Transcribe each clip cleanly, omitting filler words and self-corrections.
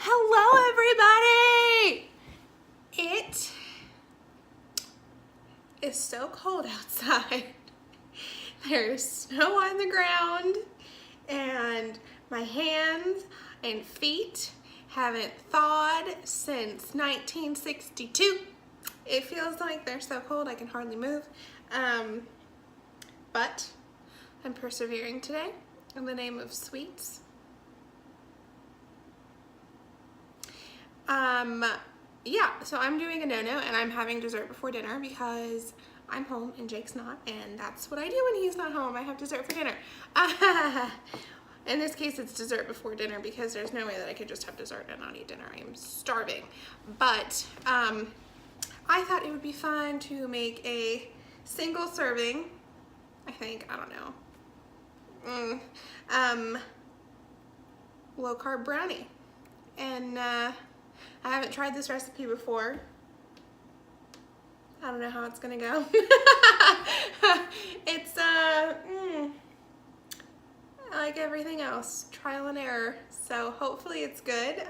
Hello, everybody! It is so cold outside. There's snow on the ground, and my hands and feet haven't thawed since 1962. It feels like they're so cold I can hardly move. But I'm persevering today in the name of sweets. Yeah, so I'm doing a no-no and I'm having dessert before dinner because I'm home and Jake's not, and that's what I do when he's not home. I have dessert for dinner. In this case, it's dessert before dinner because there's no way that I could just have dessert and not eat dinner. I am starving. But I thought it would be fun to make a single serving, I don't know, low carb brownie. And I haven't tried this recipe before. I don't know how it's gonna go. It's like everything else, trial and error. So hopefully it's good.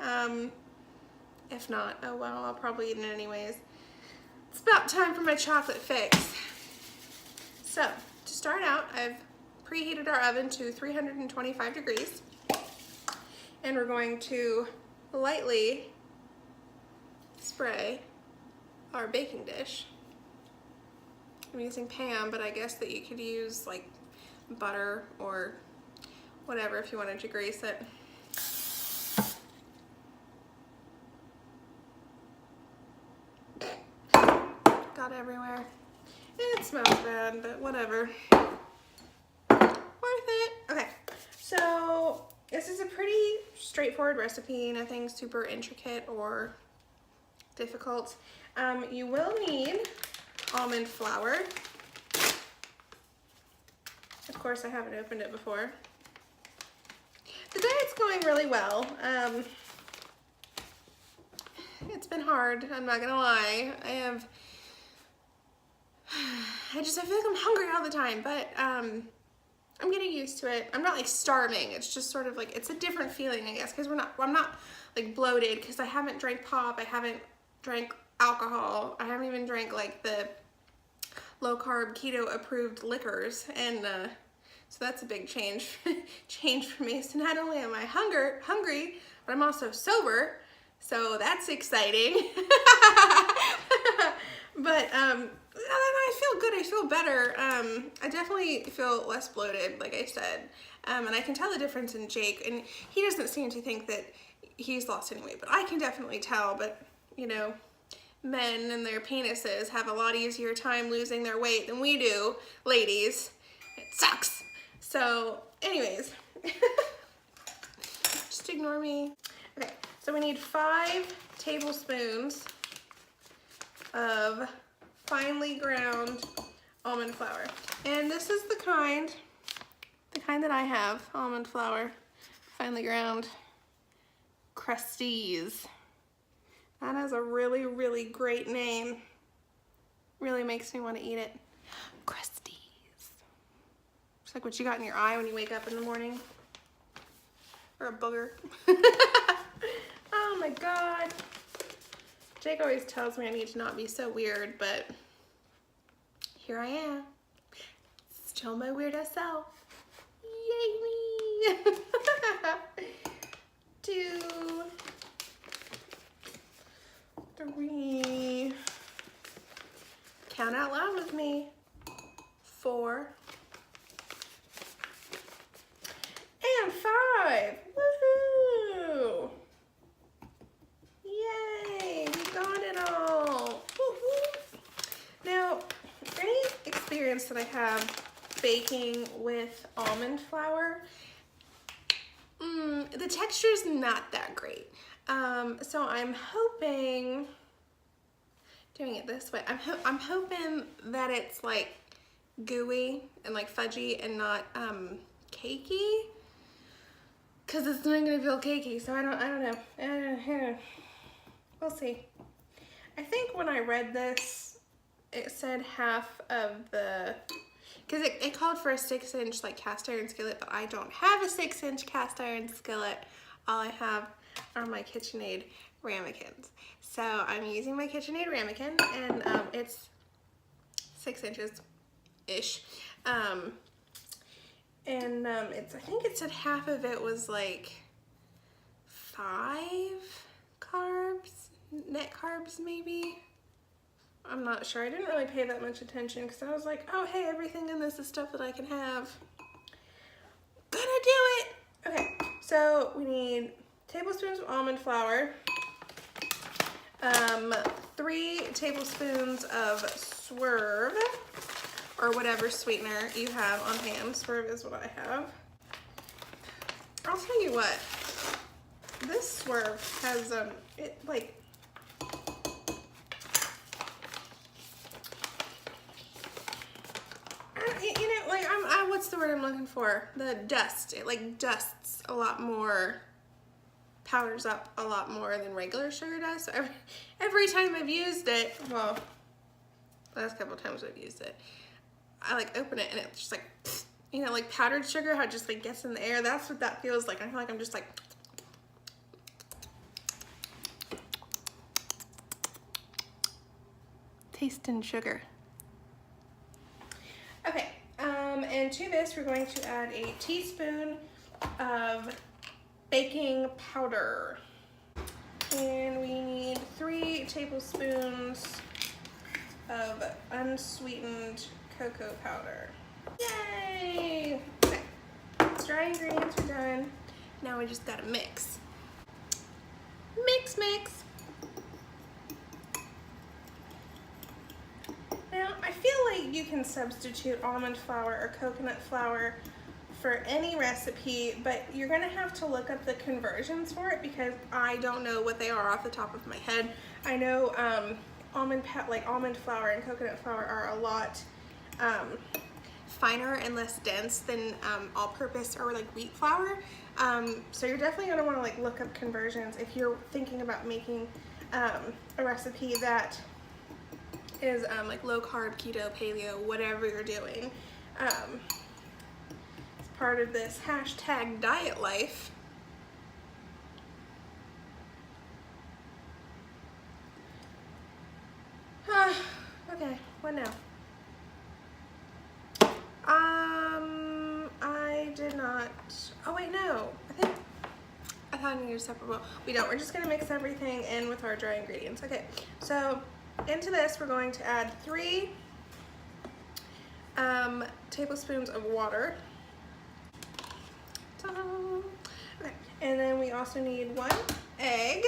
If not, oh well, I'll probably eat it anyways. It's about time for my chocolate fix. So to start out, I've preheated our oven to 325 degrees. And we're going to lightly spray our baking dish. I'm using Pam, but I guess that you could use like butter or whatever if you wanted to grease it. Got everywhere. It smells bad, but whatever. Worth it. Okay, so this is a pretty straightforward recipe, nothing super intricate or difficult. You will need almond flour. Of course, I haven't opened it before. The diet's going really well. It's been hard, I'm not gonna lie. I feel like I'm hungry all the time, but I'm getting used to it. I'm not like starving. It's just sort of like, it's a different feeling, I guess, because I'm not like bloated because I haven't drank pop. I haven't drank alcohol. I haven't even drank like the low carb keto approved liquors. And so that's a big change for me. So not only am I hungry, but I'm also sober. So that's exciting. But I feel good. I feel better. I definitely feel less bloated, like I said. And I can tell the difference in Jake. And he doesn't seem to think that he's lost any weight, but I can definitely tell. But, you know, men and their penises have a lot easier time losing their weight than we do, ladies. It sucks. So, anyways, just ignore me. Okay, so we need 5 tablespoons of finely ground almond flour. And this is the kind that I have, almond flour, finely ground, Crusties. That has a really, really great name. Really makes me want to eat it. Crusties. It's like what you got in your eye when you wake up in the morning. Or a booger. Oh my God. Jake always tells me I need to not be so weird, but here I am. Still my weirdo self. Yay me! 2, 3. Count out loud with me. 4. And 5. Woohoo! Yay! We got it all. Woo-hoo. Now, any experience that I have baking with almond flour, the texture is not that great. So I'm hoping, doing it this way, I'm hoping that it's like gooey and like fudgy and not cakey, because it's not gonna feel cakey. So I don't know. We'll see. I think when I read this, it said half of the, because it called for a 6-inch like cast iron skillet, but I don't have a 6-inch cast iron skillet. All I have are my KitchenAid ramekins. So I'm using my KitchenAid ramekin, and it's 6 inches-ish. I think it said half of it was like 5 carbs, net carbs maybe. I'm not sure. I didn't really pay that much attention because I was like, oh hey, everything in this is stuff that I can have. Gonna do it! Okay, so we need tablespoons of almond flour, 3 tablespoons of Swerve, or whatever sweetener you have on hand. Swerve is what I have. I'll tell you what, this Swerve has, it like, what's the word I'm looking for? The dust. It like dusts a lot more, powders up a lot more than regular sugar does. So every time I've used it, well, last couple of times I've used it, I like open it and it's just like, you know, like powdered sugar, how it just like gets in the air. That's what that feels like. I feel like I'm just like, tasting sugar. Okay. And to this, we're going to add a teaspoon of baking powder. And we need 3 tablespoons of unsweetened cocoa powder. Yay! Okay, dry ingredients are done. Now we just gotta mix. Mix, mix. Now, I feel like you can substitute almond flour or coconut flour for any recipe, but you're gonna have to look up the conversions for it because I don't know what they are off the top of my head. I know almond flour and coconut flour are a lot finer and less dense than all-purpose or like wheat flour. So you're definitely gonna wanna like look up conversions if you're thinking about making a recipe that is like low carb, keto, paleo, whatever you're doing. It's part of this hashtag diet life. Okay, what now? I did not, oh wait, no. I thought I needed a separate bowl. We don't, we're just gonna mix everything in with our dry ingredients. Okay, so into this, we're going to add 3 tablespoons of water. Okay. And then we also need 1 egg.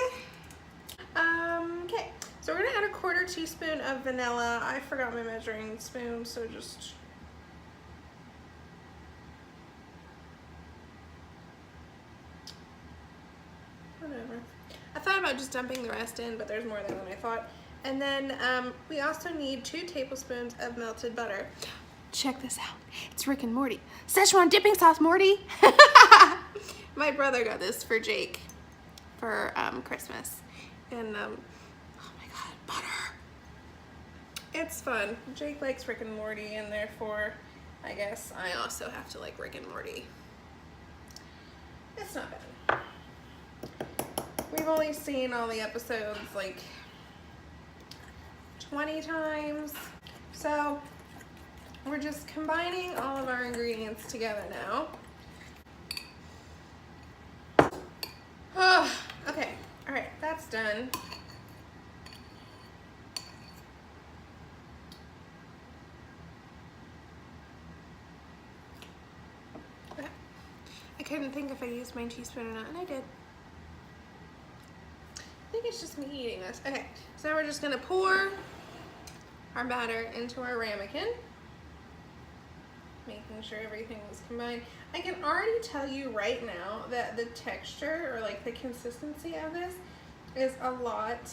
Okay, so we're gonna add a 1/4 teaspoon of vanilla. I forgot my measuring spoon, so just whatever. I thought about just dumping the rest in, but there's more there than I thought. And then we also need 2 tablespoons of melted butter. Check this out. It's Rick and Morty. Szechuan dipping sauce, Morty. My brother got this for Jake for Christmas. And oh my God, butter. It's fun. Jake likes Rick and Morty, and therefore I guess I also have to like Rick and Morty. It's not bad. We've only seen all the episodes like 20 times. So we're just combining all of our ingredients together now. Oh, okay, all right, that's done. Okay. I couldn't think if I used my teaspoon or not, and I did. I think it's just me eating this. Okay, so now we're just gonna pour our batter into our ramekin, making sure everything is combined. I can already tell you right now that the texture or like the consistency of this is a lot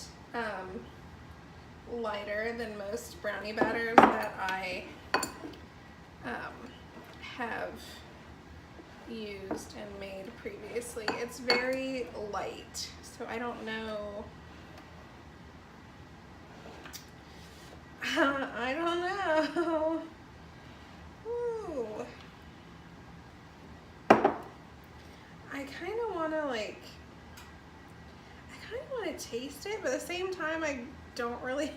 lighter than most brownie batters that I have used and made previously. It's very light, so I don't know. I don't know. Ooh. I kind of want to like kind of want to taste it, but at the same time, I don't really,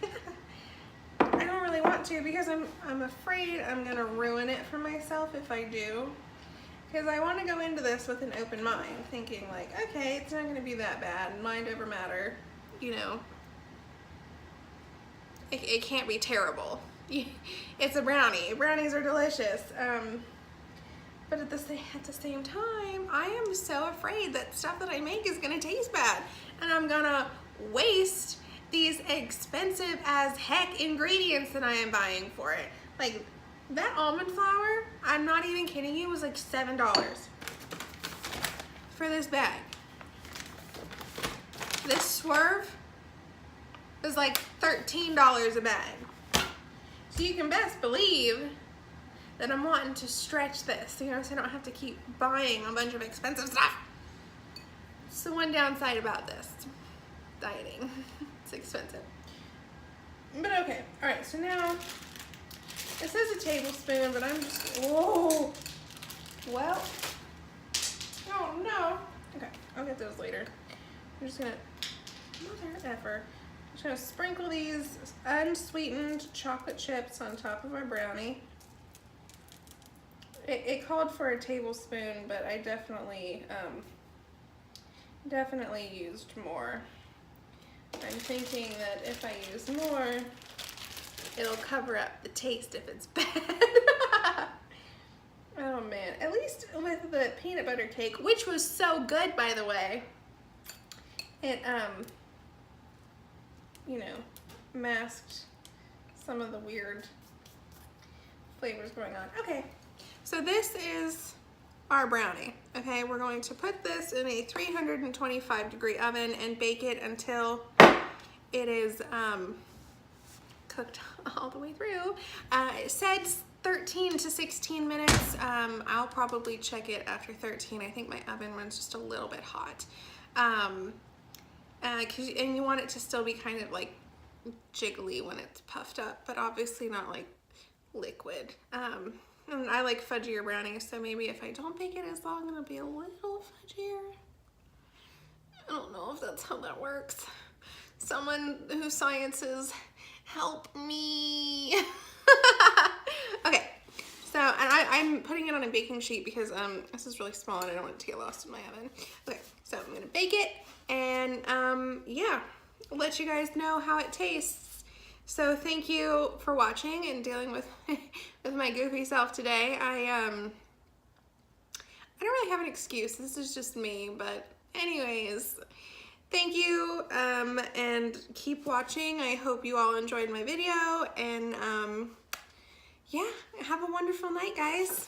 I don't really want to because I'm afraid I'm gonna ruin it for myself if I do. Because I want to go into this with an open mind, thinking like, okay, it's not gonna be that bad, mind over matter, you know. It can't be terrible. It's a brownie. Brownies are delicious. But at the same time, I am so afraid that stuff that I make is gonna taste bad, and I'm gonna waste these expensive as heck ingredients that I am buying for it. Like that almond flour, I'm not even kidding you, was like $7 for this bag. This Swerve was like $13 a bag. So you can best believe that I'm wanting to stretch this, you know, so I don't have to keep buying a bunch of expensive stuff. It's the one downside about this, dieting. It's expensive. But okay, all right, so now, it says a tablespoon, but I'm just, whoa. Well, oh no. Okay, I'll get those later. I'm just gonna, mother effer. I'm just gonna sprinkle these unsweetened chocolate chips on top of my brownie. It called for a tablespoon, but I definitely used more. I'm thinking that if I use more, it'll cover up the taste if it's bad. Oh man, at least with the peanut butter cake, which was so good, by the way, it, you know, masked some of the weird flavors going on. Okay. So this is our brownie, okay? We're going to put this in a 325-degree oven and bake it until it is cooked all the way through. It said 13 to 16 minutes. I'll probably check it after 13. I think my oven runs just a little bit hot. And you want it to still be kind of like jiggly when it's puffed up, but obviously not like liquid. And I like fudgier brownies, so maybe if I don't bake it as long, it'll be a little fudgier. I don't know if that's how that works. Someone who sciences, help me. Okay, so, and I'm putting it on a baking sheet because this is really small and I don't want it to get lost in my oven. Okay, so I'm gonna bake it and yeah, I'll let you guys know how it tastes. So thank you for watching and dealing with with my goofy self today. I don't really have an excuse. This is just me, but anyways, thank you and keep watching. I hope you all enjoyed my video and yeah, have a wonderful night, guys.